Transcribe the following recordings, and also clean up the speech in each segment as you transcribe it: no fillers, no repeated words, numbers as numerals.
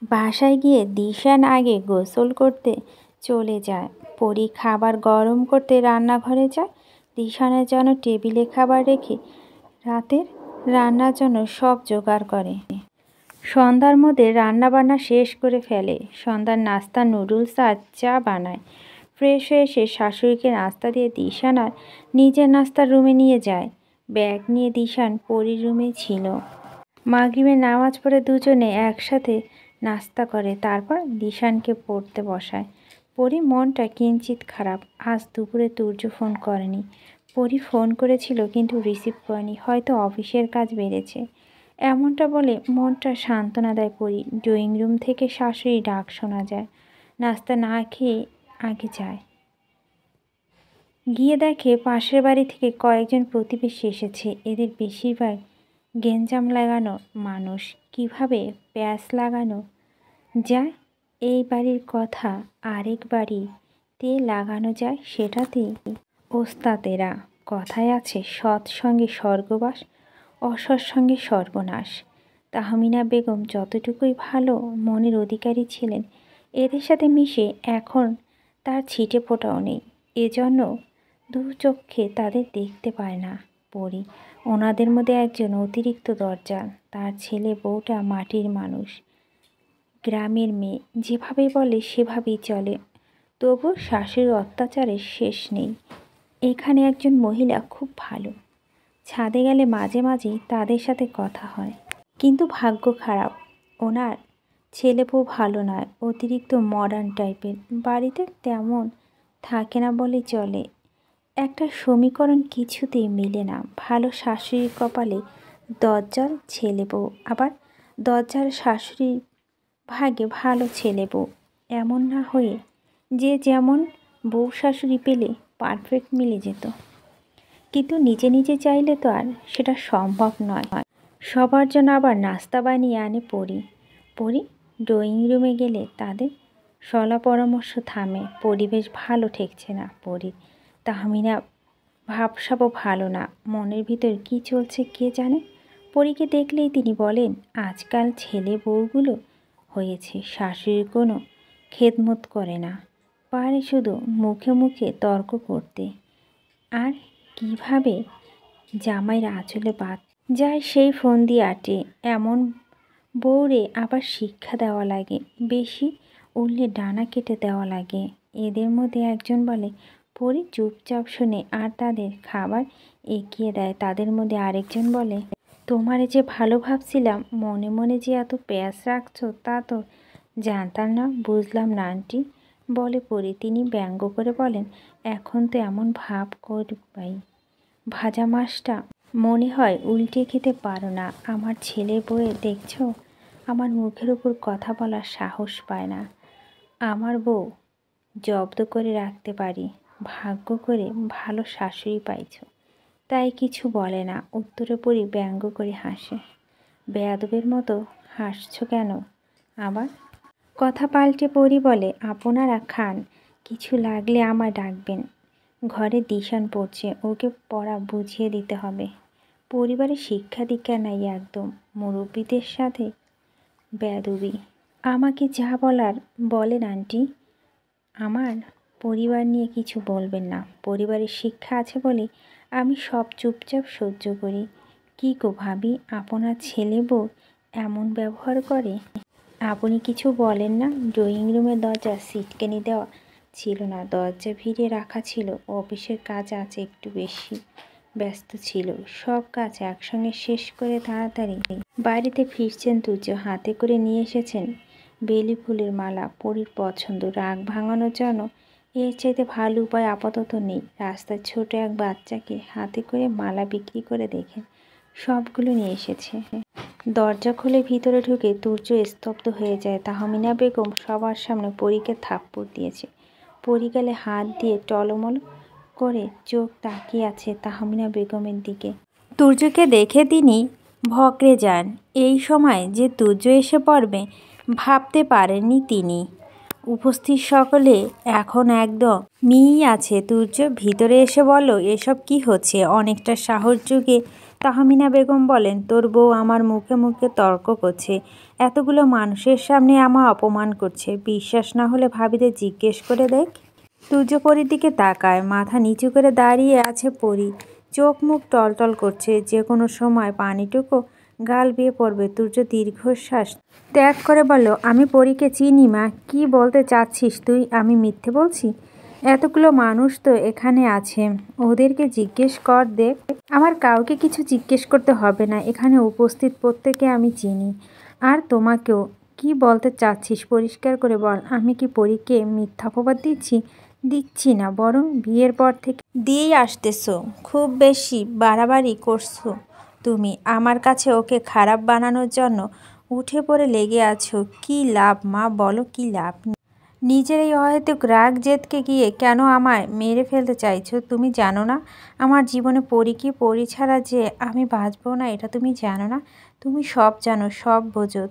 বাসায় গিয়ে দিশান আগে গোসল করতে চলে যায়। পরি খাবার গরম করতে রান্নাঘরে যায়। দিশানের জন্য টেবিলে খাবার রেখে রাতের রান্নার জন্য সব জোগাড় করে। সন্ধ্যার মধ্যে রান্নাবান্না শেষ করে ফেলে। সন্ধ্যার নাস্তা নুডলস আর চা বানায়। ফ্রেশ হয়ে এসে শাশুড়িকে নাস্তা দিয়ে দিশান আর নিজের নাস্তার রুমে নিয়ে যায়। ব্যাগ নিয়ে দিশান পরির রুমে ছিল। মাগরিবের নামাজ পড়ে দুজনে একসাথে নাস্তা করে, তারপর দিশানকে পড়তে বসায়। পরি মনটা কিঞ্চিত খারাপ। আজ দুপুরে তুর্য ফোন করেনি। পরি ফোন করেছিল কিন্তু রিসিভ করেনি, হয়তো অফিসের কাজ বেড়েছে এমনটা বলে মনটা সান্ত্বনা দেয় পরি। ড্রয়িং রুম থেকে শাশুড়ি ডাক শোনা যায়। নাস্তা না খেয়ে আগে যায়, গিয়ে দেখে পাশের বাড়ি থেকে কয়েকজন প্রতিবেশী এসেছে। এদের বেশিরভাগ গেঞ্জাম লাগানো মানুষ। কিভাবে প্যাঁচ লাগানো যায় এই বাড়ির কথা আরেক বাড়িতে লাগানো যায় সেটাতেই ওস্তাদেরা। কথায় আছে, সৎ সঙ্গে স্বর্গবাস, অসৎ সঙ্গে সর্বনাশ। তাহমিনা বেগম যতটুকুই ভালো মনের অধিকারী ছিলেন, এদের সাথে মিশে এখন তার ছিটে ফোটাও নেই। এজন্য দু চক্ষে তাদের দেখতে পায় না পরি। ওনাদের মধ্যে একজন অতিরিক্ত দরজাল। তার ছেলে বউটা মাটির মানুষ, গ্রামের মেয়ে, যেভাবে বলে সেভাবেই চলে। তবু শাশুড়ির অত্যাচারের শেষ নেই। এখানে একজন মহিলা খুব ভালো। ছাদে গেলে মাঝে মাঝেই তাদের সাথে কথা হয়, কিন্তু ভাগ্য খারাপ, ওনার ছেলে বউ ভালো নয়, অতিরিক্ত মডার্ন টাইপের। বাড়িতে তেমন থাকে না বলে চলে। একটা সমীকরণ কিছুতেই মিলে না। ভালো শাশুড়ির কপালে দজ্জাল ছেলে বউ, আবার দজ্জাল শাশুড়ির ভাগ্যে ভালো ছেলে বউ। এমন না হয়ে যে যেমন বউ শাশুড়ি পেলে পারফেক্ট মিলে যেত, কিন্তু নিজে নিজে চাইলে তো আর সেটা সম্ভব নয়। সবার জন্য আবার নাস্তা বানিয়ে আনে পরি। পরি ড্রয়িং রুমে গেলে তাদের সলা পরামর্শ থামে। পরিবেশ ভালো ঠেকছে না পরির। তাহমিনা ভাবসাবও ভালো না। মনের ভিতর কি চলছে কে জানে। পরীকে দেখলেই তিনি বলেন, আজকাল ছেলে বউগুলো হয়েছে শাশুড়ির কোনো খেদমত করে না, পারে শুধু মুখে মুখে তর্ক করতে। আর কিভাবে জামাইয়ের আঁচলে বাত যায় সেই ফোন দিয়ে আটে। এমন বউরে আবার শিক্ষা দেওয়া লাগে, বেশি উঠলে ডানা কেটে দেওয়া লাগে। এদের মধ্যে একজন বলে, পরি চুপচাপ শোনে আর তাদের খাবার এগিয়ে দেয়। তাদের মধ্যে আরেকজন বলে, তোমারে যে ভালো ভাবছিলাম, মনে মনে যে এত প্যাঁচ রাখছো তা তো জানতাম না, বুঝলাম না আন্টি, বলে পরি। তিনি ব্যঙ্গ করে বলেন, এখন তো এমন ভাব করবাই, ভাজা মাছটা মনে হয় উল্টে খেতে পারো না। আমার ছেলে বউয়ে দেখছো, আমার মুখের উপর কথা বলার সাহস পায় না। আমার বউ জব্দ করে রাখতে পারি। ভাগ্য করে ভালো শাশুড়ি পাইছো, তাই কিছু বলে না। উত্তরে পরি ব্যঙ্গ করে হাসে। বেয়াদবের মতো হাসছো কেন? আবার কথা পাল্টে পরি বলে, আপনারা খান, কিছু লাগলে আমায় ডাকবেন। ঘরে দিশান পড়ছে, ওকে পড়া বুঝিয়ে দিতে হবে। পরিবারে শিক্ষা দীক্ষা নাই একদম, মুরব্বীদের সাথে বেয়াদবি। আমাকে যা বলার বলেন আন্টি, আমার পরিবার নিয়ে কিছু বলবেন না। পরিবারের শিক্ষা আছে বলে আমি সব চুপচাপ সহ্য করি। কী গো ভাবি, আপনার ছেলে বউ এমন ব্যবহার করে, আপনি কিছু বলেন না? ড্রয়িং রুমের দরজা সিটকেনি দেওয়া ছিল না, দরজা ভিড়ে রাখা ছিল। অফিসের কাজ আছে, একটু বেশি ব্যস্ত ছিল। সব কাজ একসঙ্গে শেষ করে তাড়াতাড়ি বাড়িতে ফিরছেন তুর্য। হাতে করে নিয়ে এসেছেন বেলি ফুলের মালা, পরির পছন্দ। রাগ ভাঙানোর জন্য এর চাইতে ভালো উপায় আপাতত নেই। রাস্তার ছোট এক বাচ্চাকে হাতে করে মালা বিক্রি করে দেখেন সবগুলো নিয়ে এসেছে। দরজা খুলে ভিতরে ঢুকে তুর্য স্তব্ধ হয়ে যায়। তাহমিনা বেগম সবার সামনে পরীকে থাপ্পড় দিয়েছে। পরি গালে হাত দিয়ে টলমল করে চোখ তাকিয়ে আছে তাহমিনা বেগমের দিকে। তুর্যকে দেখে তিনি ভকরে যান। এই সময় যে তুর্য এসে পড়বে ভাবতে পারেননি তিনি। উপস্থিত সকলে এখন একদম মিই আছে। তুর্য ভিতরে এসে বলল, এসব কি হচ্ছে? অনেকটা সাহস যুগে তাহমিনা বেগম বলেন, তোর বউ আমার মুখে মুখে তর্ক করছে, এতগুলো মানুষের সামনে আমার অপমান করছে। বিশ্বাস না হলে ভাবিদের জিজ্ঞেস করে দেখ। তুর্য পরীর দিকে তাকায়, মাথা নিচু করে দাঁড়িয়ে আছে পরী, চোখ মুখ টলটল করছে, যে কোনো সময় পানিটুকু গাল বেয়ে পড়বে। তুর্য দীর্ঘশ্বাস ত্যাগ করে বলল, আমি পরীকে চিনি মা, কি বলতে চাচ্ছিস তুই? আমি মিথ্যে বলছি? এতগুলো মানুষ তো এখানে আছে, ওদেরকে জিজ্ঞেস কর দেখ। আমার কাউকে কিছু জিজ্ঞেস করতে হবে না, এখানে উপস্থিত প্রত্যেকে আমি চিনি। আর তোমাকেও। কি বলতে চাচ্ছিস পরিষ্কার করে বল। আমি কি পরীকে মিথ্যা অপবাদ দিচ্ছি? দিচ্ছি না, বরং বিয়ের পর থেকে দিয়েই আসতেছো। খুব বেশি বাড়াবাড়ি করছো তুমি। আমার কাছে ওকে খারাপ বানানোর জন্য উঠে পড়ে লেগে আছো। কি লাভ মা, বলো কি লাভ? নিজের এই অহেতুক রাগ জেদকে গিয়ে কেন আমায় মেরে ফেলতে চাইছো? তুমি জানো না আমার জীবনে পরী কি? পরী ছাড়া যে আমি বাঁচবো না, এটা তুমি জানো না? তুমি সব জানো, সব বোঝো,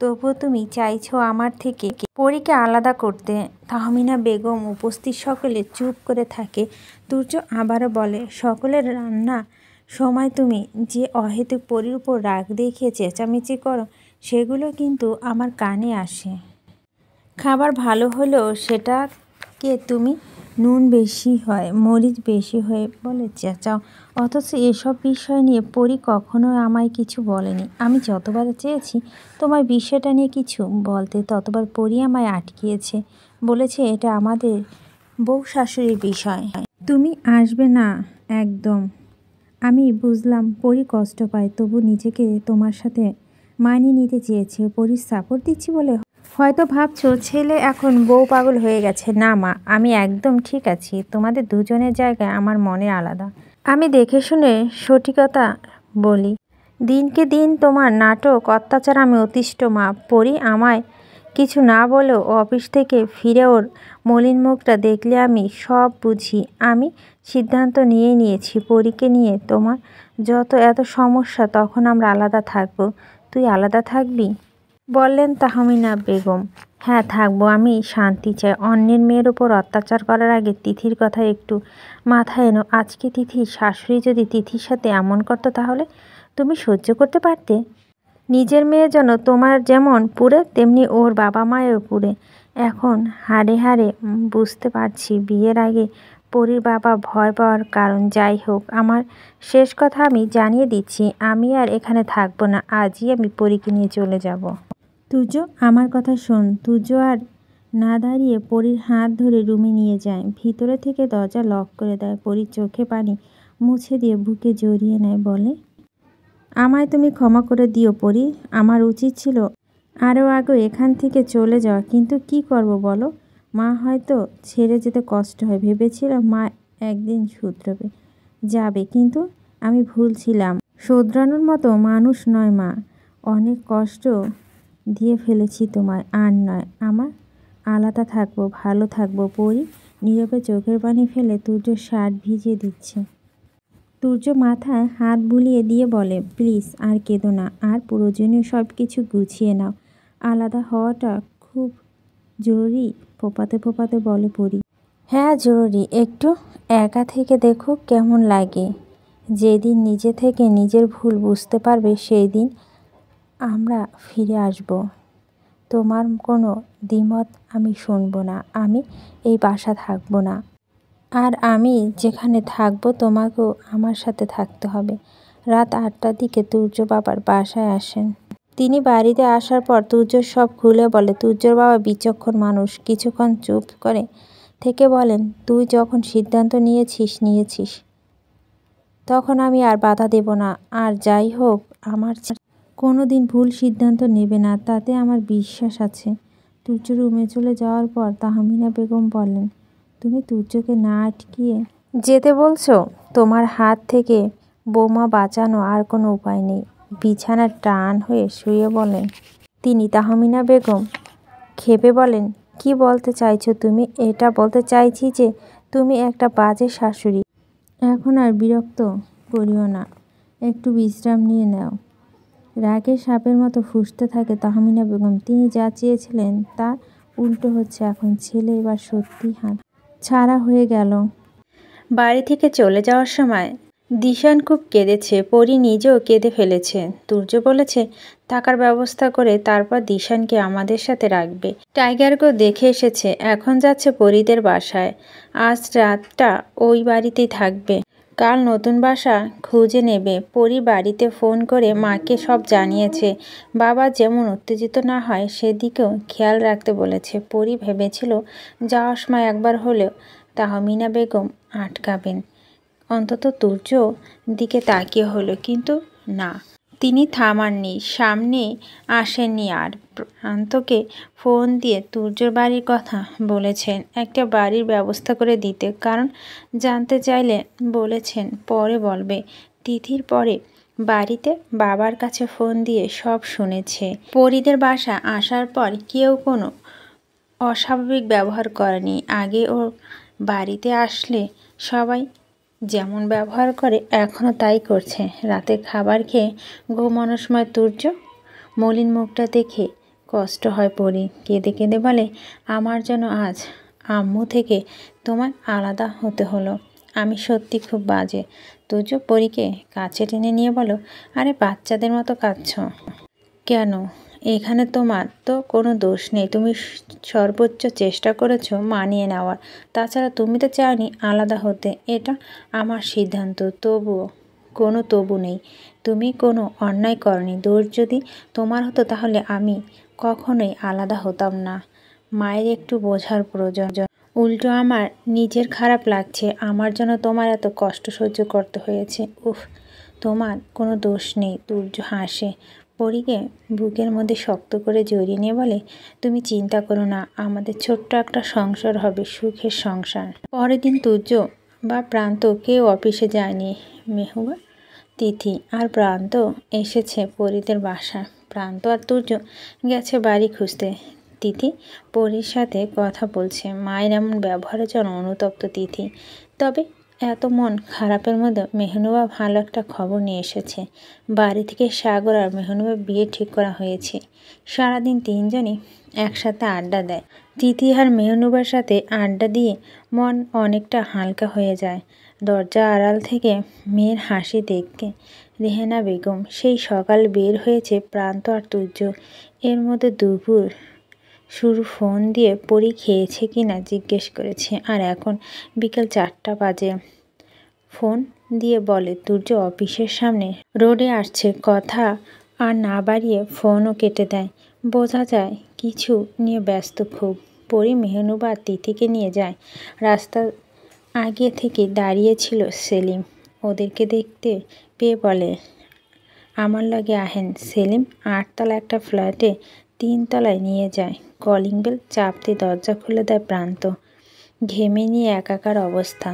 তবুও তুমি চাইছো আমার থেকে পরীকে আলাদা করতে। তাহমিনা বেগম উপস্থিত সকলে চুপ করে থাকে। তুর্য আবারও বলে, সকলের রান্না সময় তুমি যে অহেতুক পরীর উপর রাগ দেখিয়ে চেঁচামেচি করো, সেগুলো কিন্তু আমার কানে আসে। খাবার ভালো হলেও সেটাকে তুমি নুন বেশি হয়, মরিচ বেশি হয়ে বলে চেঁচাও। অথচ এসব বিষয় নিয়ে পরী কখনো আমায় কিছু বলেনি। আমি যতবার চেয়েছি তোমার বিষয়টা নিয়ে কিছু বলতে, ততবার পরী আমায় আটকিয়েছে, বলেছে এটা আমাদের বউ শাশুড়ির বিষয়, তুমি আসবে না একদম। আমি বুঝলাম পরী কষ্ট পায়, তবু নিজেকে তোমার সাথে মানিয়ে নিতে চেয়েছে। পরীর সাপোর্ট দিচ্ছি বলে হয়তো ভাবছো ছেলে এখন বউ পাগল হয়ে গেছে। না মা, আমি একদম ঠিক আছি। তোমাদের দুজনের জায়গায় আমার মনে আলাদা। আমি দেখে শুনে সঠিকতা বলি। দিনকে দিন তোমার নাটক অত্যাচার আমি অতিষ্ঠ মা। পরী আমায় কিছু না বলেও অফিস থেকে ফিরে ওর মলিন মুখটা দেখলে আমি সব বুঝি। আমি সিদ্ধান্ত নিয়েছি পরীকে নিয়ে তোমার যত এত সমস্যা, তখন আমরা আলাদা থাকবো। তুই আলাদা থাকবি? বললেন তাহমিনা বেগম। হ্যাঁ থাকবো, আমি শান্তি চাই। অন্যের মেয়ের ওপর অত্যাচার করার আগে তিথির কথা একটু মাথায় এনো। আজকে তিথির শাশুড়ি যদি তিথির সাথে এমন করতো, তাহলে তুমি সহ্য করতে পারতে? নিজের মেয়ে যেন তোমার যেমন পুড়ে, তেমনি ওর বাবা মায়ের পুড়ে। এখন হাড়ে হাড়ে বুঝতে পারছি বিয়ের আগে পরীর বাবা ভয় পাওয়ার কারণ। যাই হোক, আমার শেষ কথা আমি জানিয়ে দিচ্ছি, আমি আর এখানে থাকবো না। আজই আমি পরীকে নিয়ে চলে যাব। তুর্য, আমার কথা শোন। তুর্য আর না দাঁড়িয়ে পরীর হাত ধরে রুমে নিয়ে যায়। ভিতরে থেকে দরজা লক করে দেয়। পরীর চোখে পানি মুছে দিয়ে বুকে জড়িয়ে নেয়, বলে, আমায় তুমি ক্ষমা করে দিও পরী। আমার উচিত ছিল আরও আগে এখান থেকে চলে যাওয়া, কিন্তু কি করব বলো? মা হয়তো ছেড়ে যেতে কষ্ট হয়, ভেবেছিলাম মা একদিন শুধরাবে, যাবে, কিন্তু আমি ভুল ছিলাম। শোধরানোর মতো মানুষ নয় মা। অনেক কষ্ট দিয়ে ফেলেছি তোমায়। আর নয়, আমার আলাদা থাকবো, ভালো থাকবো। পরী নীরবে চোখের পানি ফেলে তুর্য শার্ট ভিজিয়ে দিচ্ছে। তুর্য মাথায় হাত বুলিয়ে দিয়ে বলে, প্লিজ আর কেঁদো না, আর প্রয়োজনীয় সব কিছু গুছিয়ে নাও। আলাদা হওয়াটা খুব জরুরি। ফোপাতে ফোপাতে বলে পরী। হ্যাঁ জরুরি। একটু একা থেকে দেখো কেমন লাগে। যেদিন নিজে থেকে নিজের ভুল বুঝতে পারবে, সেই দিন আমরা ফিরে আসব। তোমার কোনো দ্বিমত আমি শুনবো না। আমি এই বাসা থাকবো না। আর আমি যেখানে থাকবো তোমাকেও আমার সাথে থাকতে হবে। রাত 8টার দিকে তুর্য বাবার বাসায় আসেন। তিনি বাড়িতে আসার পর তুর্য সব খুলে বলে। তুর্যর বাবা বিচক্ষণ মানুষ। কিছুক্ষণ চুপ করে থেকে বলেন, তুই যখন সিদ্ধান্ত নিয়েছিস, তখন আমি আর বাধা দেব না। আর যাই হোক, আমার কোনো দিন ভুল সিদ্ধান্ত নেবে না, তাতে আমার বিশ্বাস আছে। তুর্য রুমে চলে যাওয়ার পর তাহমিনা বেগম বললেন, তুমি তুর্যকে না আটকিয়ে যেতে বলছো? তোমার হাত থেকে বৌমা বাঁচানো আর কোনো উপায় নেই। বিছানার টান হয়ে শুয়ে বলেন তিনি। তাহমিনা বেগম ক্ষেপে বলেন, কি বলতে চাইছো তুমি? এটা বলতে চাইছি যে তুমি একটা বাজে শাশুড়ি। এখন আর বিরক্ত করিও না, একটু বিশ্রাম নিয়ে নাও। রাগে সাপের মতো ফুঁসতে থাকে তাহমিনা বেগম। তিনি যা চেয়েছিলেন তার উল্টো হচ্ছে এখন। ছেলে এবার সত্যি হাত ছাড়া হয়ে গেল। বাড়ি থেকে চলে যাওয়ার সময় দিশান খুব কেঁদেছে, পরি নিজেও কেঁদে ফেলেছে। তুর্য বলেছে থাকার ব্যবস্থা করে তারপর দিশানকে আমাদের সাথে রাখবে। টাইগারকেও দেখে এসেছে, এখন যাচ্ছে পরিদের বাসায়। আজ রাতটা ওই বাড়িতেই থাকবে, কাল নতুন বাসা খুঁজে নেবে। পরি বাড়িতে ফোন করে মাকে সব জানিয়েছে। বাবা যেমন উত্তেজিত না হয় সেদিকেও খেয়াল রাখতে বলেছে। পরি ভেবেছিল যাওয়ার সময় একবার হলেও তাহমিনা বেগম আটকাবেন, অন্তত তুর্য দিকে তাকিয়ে হলো, কিন্তু না, তিনি থামাননি, সামনে আসেননি। আর প্রান্তকে ফোন দিয়ে তুর্যর বাড়ির কথা বলেছেন, একটা বাড়ির ব্যবস্থা করে দিতে। কারণ জানতে চাইলে বলেছেন পরে বলবে। তিথির পরে বাড়িতে বাবার কাছে ফোন দিয়ে সব শুনেছে। পরিদের বাসা আসার পর কেউ কোনো অস্বাভাবিক ব্যবহার করেনি। আগে ওর বাড়িতে আসলে সবাই যেমন ব্যবহার করে এখনও তাই করছে। রাতে খাবার খেয়ে ঘুমানোর সময় তুর্য মলিন মুখটা দেখে কষ্ট হয়। পরি কেঁদে কেঁদে বলে, আমার যেন আজ আম্মু থেকে তোমার আলাদা হতে হলো। আমি সত্যি খুব বাজে। তুর্য পরিকে কাছে টেনে নিয়ে বলো, আরে বাচ্চাদের মতো কাঁদছ কেন? এখানে তোমার তো কোনো দোষ নেই, তুমি সর্বোচ্চ চেষ্টা করেছো মানিয়ে নেওয়ার। তাছাড়া তুমি তো চাওনি আলাদা হতে, এটা আমার সিদ্ধান্ত। তবুও কোনো তবু নেই, তুমি কোনো অন্যায় করনি। দোষ যদি তোমার হতো তাহলে আমি কখনোই আলাদা হতাম না। মায়ের একটু বোঝার প্রয়োজন। উল্টো আমার নিজের খারাপ লাগছে, আমার জন্য তোমার এত কষ্ট সহ্য করতে হয়েছে। উফ, তোমার কোনো দোষ নেই। তুর্য হাসে, পরীকে বুকের মধ্যে শক্ত করে জড়িয়ে নিয়ে বলে, তুমি চিন্তা করো না, আমাদের ছোট্ট একটা সংসার হবে, সুখের সংসার। পরের দিন তুর্য বা প্রান্ত কেউ অফিসে যায়নি। মেহুবা, তিথি আর প্রান্ত এসেছে পরীদের বাসায়। প্রান্ত আর তুর্য গেছে বাড়ি খুঁজতে। তিথি পরীর সাথে কথা বলছে। মায়ের এমন ব্যবহারের জন্য অনুতপ্ত তিথি। তবে এত মন খারাপের মধ্যে মেহনুবা ভালো একটা খবর নিয়ে এসেছে। বাড়ি থেকে সাগর আর মেহনুবার বিয়ে ঠিক করা হয়েছে। সারাদিন তিনজনই একসাথে আড্ডা দেয়। তিথি আর মেহনুবার সাথে আড্ডা দিয়ে মন অনেকটা হালকা হয়ে যায়। দরজা আড়াল থেকে মেয়ের হাসি দেখতে রেহেনা বেগম সেই সকাল বের হয়েছে প্রান্ত আর তুর্য। এর মধ্যে দুপুর শুরু ফোন দিয়ে পরি খেয়েছে কি না জিজ্ঞেস করেছে। আর এখন বিকেল 4টা বাজে। ফোন দিয়ে বলে তুর্য অফিসের সামনে রোডে আসছে। কথা আর না বাড়িয়ে ফোনও কেটে দেয়। বোঝা যায় কিছু নিয়ে ব্যস্ত খুব। পরি মেহনুবা আর তিথিকে নিয়ে যায়। রাস্তার আগে থেকে দাঁড়িয়ে ছিল সেলিম। ওদেরকে দেখতে পেয়ে বলে, আমার লগে আহেন। সেলিম 8তলা একটা ফ্ল্যাটে 3 তলায় নিয়ে যায়। কলিং বেল চাপতে দরজা খুলে দেয় প্রান্ত। ঘেমে নিয়ে একাকার অবস্থা।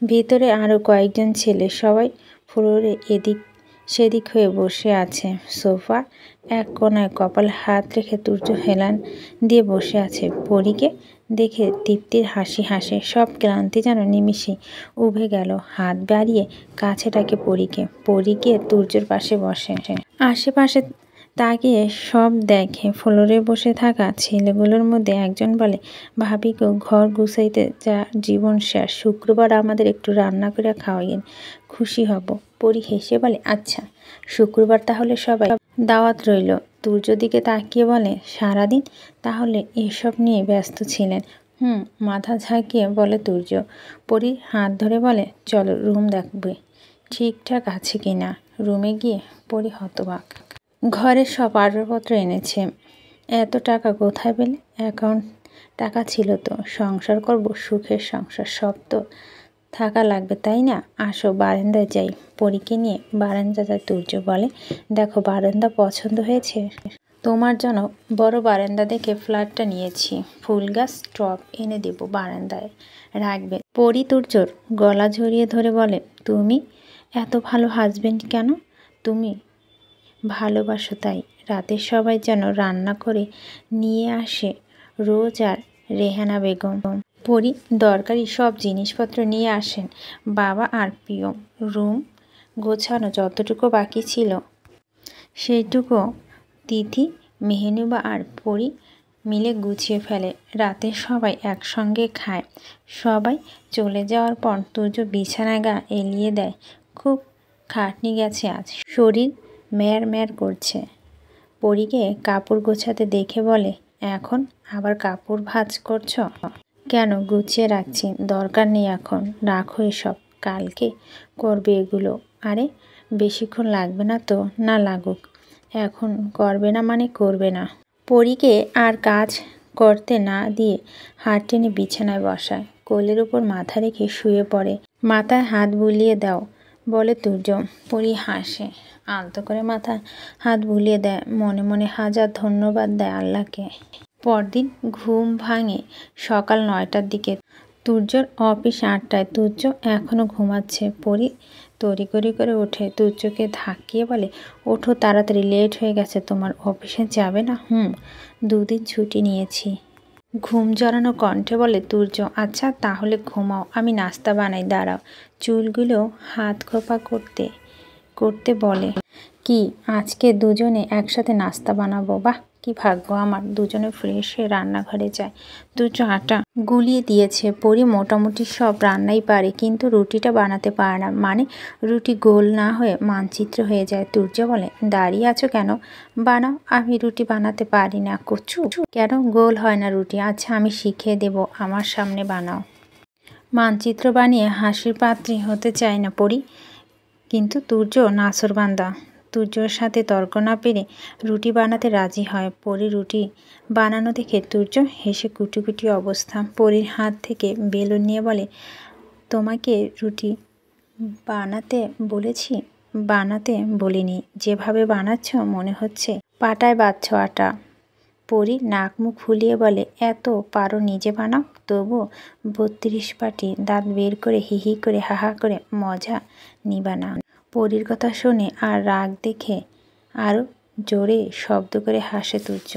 ভিতরে আরও কয়েকজন ছেলে, সবাই ফ্লোরে এদিক সেদিক হয়ে বসে আছে। সোফা এক কোনায় কপালে হাত রেখে তুর্য হেলান দিয়ে বসে আছে। পরীকে দেখে তৃপ্তির হাসি হাসে। সব ক্লান্তি যেন নিমিষে উবে গেল। হাত বাড়িয়ে কাছে ডাকে পরীকে। পরী গিয়ে তুর্যর পাশে বসে। আশেপাশে তাকিয়ে সব দেখে। ফ্লোরে বসে থাকা ছেলেগুলোর মধ্যে একজন বলে, ভাবি গো, ঘর গুছাইতে যা জীবন শেষ। শুক্রবার আমাদের একটু রান্না করে খাওয়াইয়েন, খুশি হব। পরি হেসে বলে, আচ্ছা, শুক্রবার তাহলে সবাই দাওয়াত রইল। তুর্য দিকে তাকিয়ে বলে, সারাদিন তাহলে এসব নিয়ে ব্যস্ত ছিলেন? মাথা ঝাঁকিয়ে বলে তুর্য। পরি হাত ধরে বলে, চলো রুম দেখবে ঠিকঠাক আছে কিনা। রুমে গিয়ে পরি হতবাক। ঘরের সব আসবাবপত্র এনেছে। এত টাকা কোথায় পেলে? অ্যাকাউন্ট টাকা ছিল তো। সংসার করব, সুখের সংসার, সব তো থাকা লাগবে, তাই না? আসো বারান্দায় যাই। পরীকে নিয়ে বারান্দা যায় তুর্য। বলে, দেখো বারান্দা পছন্দ হয়েছে? তোমার জন্য বড় বারান্দা দেখে ফ্ল্যাটটা নিয়েছি। ফুল গাছ টব এনে দেবো, বারান্দায় রাখবে। পরি তুর্যর গলা জড়িয়ে ধরে বলে, তুমি এত ভালো হাজবেন্ড কেন? তুমি ভালোবাসো তাই। রাতে সবাই যেন রান্না করে নিয়ে আসে রোজ। আর রেহানা বেগম পরি দরকারি সব জিনিসপত্র নিয়ে আসেন। বাবা আর পিয়ম রুম গোছানো যতটুকু বাকি ছিল সেইটুকু তিথি, মেহনুবা আর পরি মিলে গুছিয়ে ফেলে। রাতে সবাই একসঙ্গে খায়। সবাই চলে যাওয়ার পর তুর্য বিছানা গা এলিয়ে দেয়। খুব খাটনি গেছে আজ, শরীর ম্যার ম্যার করছে। পরীকে কাপড় গোছাতে দেখে বলে, এখন আবার কাপড় ভাঁজ করছো কেন? গুছিয়ে রাখছি, দরকার নেই এখন, রাখো এসব, কালকে করবে এগুলো। আরে বেশিক্ষণ লাগবে না তো? না লাগুক, এখন করবে না মানে করবে না। পরীকে আর কাজ করতে না দিয়ে হাত টেনে বিছানায় বসায়, কোলের উপর মাথা রেখে শুয়ে পড়ে। মাথায় হাত বুলিয়ে দাও বলে তুর্য। পরী হাসে, আলতো করে মাথায় হাত বুলিয়ে দেয়, মনে মনে হাজার ধন্যবাদ দেয় আল্লাহকে। পরদিন ঘুম ভাঙে সকাল 9টার দিকে। তুর্যর অফিস 8টায়। তুর্য এখনও ঘুমাচ্ছে। পরী তড়িঘড়ি করে ওঠে, তুর্যকে ধাক্কিয়ে বলে, ওঠো তাড়াতাড়ি, লেট হয়ে গেছে তোমার, অফিসে যাবে না? 2 দিন ছুটি নিয়েছি। ঘুম জড়ানো কণ্ঠে বলে তুর্য। আচ্ছা তাহলে ঘুমাও, আমি নাস্তা বানাই, দাঁড়াও। চুলগুলো হাত খোপা করতে করতে বলে, কি আজকে দুজনে একসাথে নাস্তা বানাবো? বাহ, কি ভাগ্য আমার। দুজনে ফ্রেশ হয়ে রান্নাঘরে যায়। তুর্য আটা গুলিয়ে দিয়েছে। পরী মোটামুটি সব রান্নাই পারে, কিন্তু রুটিটা বানাতে পারে না। মানে রুটি গোল না হয়ে মানচিত্র হয়ে যায়। তুর্য বলে, দাঁড়িয়ে আছো কেন? বানাও। আমি রুটি বানাতে পারি না। কচু, কেন গোল হয় না রুটি? আচ্ছা আমি শিখিয়ে দেব, আমার সামনে বানাও। মানচিত্র বানিয়ে হাসির পাত্রী হতে চায় না পরী, কিন্তু তুর্য নাছোড়বান্দা। তুর্যর সাথে তর্ক না পেরে রুটি বানাতে রাজি হয়। পরী রুটি বানানো দেখে তুর্য হেসে কুটি অবস্থা। পরীর হাত থেকে বেলুন নিয়ে বলে, তোমাকে রুটি বানাতে বলেছি, বানাতে বলিনি। যেভাবে বানাচ্ছ মনে হচ্ছে পাটায় বাঁধছ আটা। পরী নাক মুখ ফুলিয়ে বলে, এত পারো নিজে বানাও। তবু 32 পাটি দাঁত বের করে হিহি করে হাহা করে মজা নিবা না। পরীর কথা শুনে আর রাগ দেখে আরও জোরে শব্দ করে হাসে তুর্য।